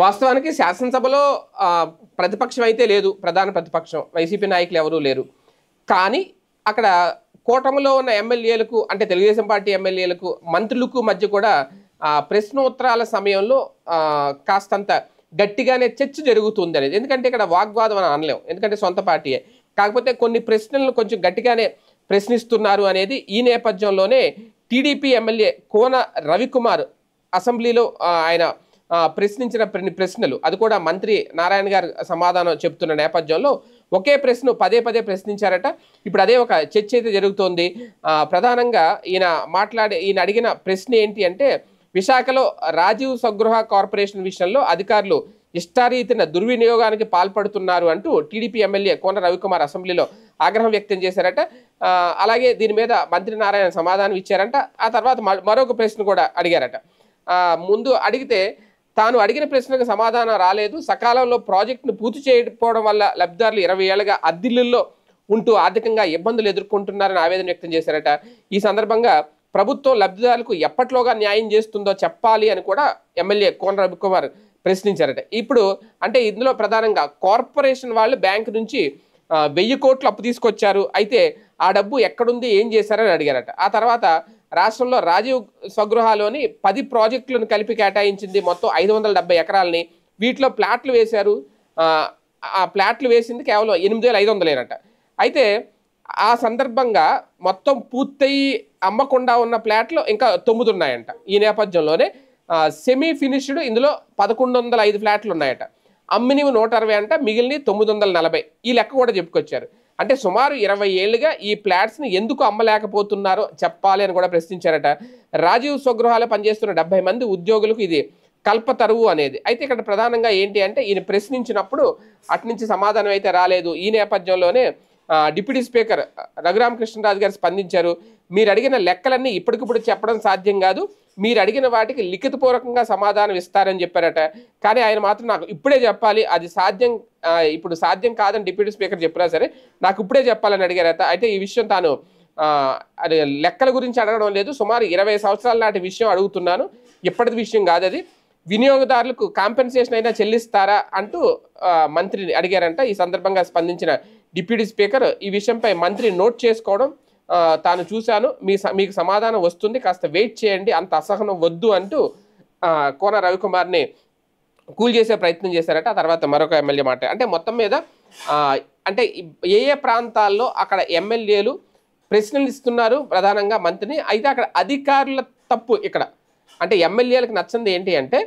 వాస్తవానికి శాసనసభలో ప్రతిపక్షం అయితే లేదు, ప్రధాన ప్రతిపక్షం వైసీపీ నాయకులు ఎవరూ లేరు. కానీ అక్కడ కూటమిలో ఉన్న ఎమ్మెల్యేలకు, అంటే తెలుగుదేశం పార్టీ ఎమ్మెల్యేలకు, మంత్రులకు మధ్య కూడా ప్రశ్నోత్తరాల సమయంలో కాస్తంత గట్టిగానే చర్చ జరుగుతుంది అనేది. ఎందుకంటే ఇక్కడ వాగ్వాదం అని అనలేం, ఎందుకంటే సొంత పార్టీయే. కాకపోతే కొన్ని ప్రశ్నలను కొంచెం గట్టిగానే ప్రశ్నిస్తున్నారు అనేది ఈ నేపథ్యంలోనే టీడీపీ ఎమ్మెల్యే కోన రవికుమార్ అసెంబ్లీలో ఆయన ప్రశ్నించిన ప్రశ్నలు, అది కూడా మంత్రి నారాయణ గారు సమాధానం చెప్తున్న నేపథ్యంలో ఒకే ప్రశ్న పదే పదే ప్రశ్నించారట. ఇప్పుడు అదే ఒక చర్చ అయితే జరుగుతోంది. ప్రధానంగా ఈయన అడిగిన ప్రశ్న ఏంటి అంటే, విశాఖలో రాజీవ్ స్వగృహ కార్పొరేషన్ విషయంలో అధికారులు ఇష్టారీతిన దుర్వినియోగానికి పాల్పడుతున్నారు అంటూ టీడీపీ ఎమ్మెల్యే కోన రవికుమార్ అసెంబ్లీలో ఆగ్రహం వ్యక్తం చేశారట. అలాగే దీని మీద మంత్రి నారాయణ సమాధానం ఇచ్చారంట. ఆ తర్వాత మరొక ప్రశ్న కూడా అడిగారట. ముందు అడిగితే తాను అడిగిన ప్రశ్నకు సమాధానం రాలేదు, సకాలంలో ప్రాజెక్టును పూర్తి చేయకపోవడం వల్ల లబ్ధిదారులు 20 ఏళ్లుగా అద్దిల్లుల్లో ఉంటూ ఆర్థికంగా ఇబ్బందులు ఎదుర్కొంటున్నారని ఆవేదన వ్యక్తం చేశారట. ఈ సందర్భంగా ప్రభుత్వం లబ్ధిదారులకు ఎప్పట్లోగా న్యాయం చేస్తుందో చెప్పాలి అని కూడా ఎమ్మెల్యే కోన రవికుమార్ ప్రశ్నించారట. ఇప్పుడు అంటే ఇందులో ప్రధానంగా కార్పొరేషన్ వాళ్ళు బ్యాంకు నుంచి 1000 కోట్లు అప్పు తీసుకొచ్చారు, అయితే ఆ డబ్బు ఎక్కడుంది, ఏం చేశారని అడిగారట. ఆ తర్వాత రాష్ట్రంలో రాజీవ్ స్వగృహాలోని 10 ప్రాజెక్టులను కలిపి కేటాయించింది మొత్తం 570 ఎకరాలని. వీటిలో ప్లాట్లు వేశారు, ఆ ప్లాట్లు వేసింది కేవలం 8500 అయితే ఆ సందర్భంగా మొత్తం పూర్తయి అమ్మకుండా ఉన్న ప్లాట్లు ఇంకా 9 ఉన్నాయంట. ఈ నేపథ్యంలోనే సెమీ ఫినిష్డ్ ఇందులో 1105 ఫ్లాట్లు ఉన్నాయట. అమ్మినివి 160 అంట, మిగిలిన 940. ఈ లెక్క కూడా చెప్పుకొచ్చారు. అంటే సుమారు 20 ఏళ్లుగా ఈ ఫ్లాట్స్ని ఎందుకు అమ్మలేకపోతున్నారో చెప్పాలి అని కూడా ప్రశ్నించారట. రాజీవ్ స్వగృహాలు పనిచేస్తున్న 70 మంది ఉద్యోగులకు ఇది కల్పతరువు అనేది. అయితే ఇక్కడ ప్రధానంగా ఏంటి అంటే, ఈయన ప్రశ్నించినప్పుడు అట్నుంచి సమాధానం అయితే రాలేదు. ఈ నేపథ్యంలోనే డిప్యూటీ స్పీకర్ రఘురామకృష్ణరాజు గారు స్పందించారు. మీరు అడిగిన లెక్కలన్నీ ఇప్పటికిప్పుడు చెప్పడం సాధ్యం కాదు, మీరు అడిగిన వాటికి లిఖితపూర్వకంగా సమాధానం ఇస్తారని చెప్పారట. కానీ ఆయన మాత్రం నాకు ఇప్పుడే చెప్పాలి, అది సాధ్యం ఇప్పుడు సాధ్యం కాదని డిప్యూటీ స్పీకర్ చెప్పినా సరే నాకు ఇప్పుడే చెప్పాలని అడిగారట. అయితే ఈ విషయం తాను అది లెక్కల గురించి అడగడం లేదు, సుమారు 20 సంవత్సరాల నాటి విషయం అడుగుతున్నాను, ఇప్పటి విషయం కాదు అది, వినియోగదారులకు కాంపెన్సేషన్ అయినా చెల్లిస్తారా అంటూ మంత్రిని అడిగారంట. ఈ సందర్భంగా స్పందించిన డిప్యూటీ స్పీకర్ ఈ విషయంపై మంత్రి నోట్ చేసుకోవడం తాను చూశాను, మీకు సమాధానం వస్తుంది, కాస్త వెయిట్ చేయండి, అంత అసహనం వద్దు అంటూ కోన రవికుమార్ని కూల్ చేసే ప్రయత్నం చేశారట. ఆ తర్వాత మరొక ఎమ్మెల్యే మాట, అంటే మొత్తం మీద అంటే ఏ ప్రాంతాల్లో అక్కడ ఎమ్మెల్యేలు ప్రశ్నలు ఇస్తున్నారు ప్రధానంగా మంత్రిని, అయితే అక్కడ అధికారుల తప్పు. ఇక్కడ అంటే ఎమ్మెల్యేలకు నచ్చింది ఏంటి అంటే,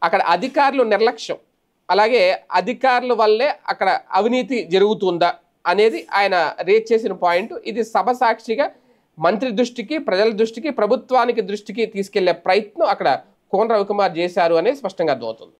అక్కడ అధికారులు నిర్లక్ష్యం, అలాగే అధికారుల వల్లే అక్కడ అవినీతి జరుగుతుందా అనేది ఆయన రేట్ చేసిన పాయింట్. ఇది సభ సాక్షిగా మంత్రి దృష్టికి, ప్రజల దృష్టికి, ప్రభుత్వానికి దృష్టికి తీసుకెళ్లే ప్రయత్నం అక్కడ కోన రవికుమార్ చేశారు అనేది స్పష్టంగా అర్థమవుతుంది.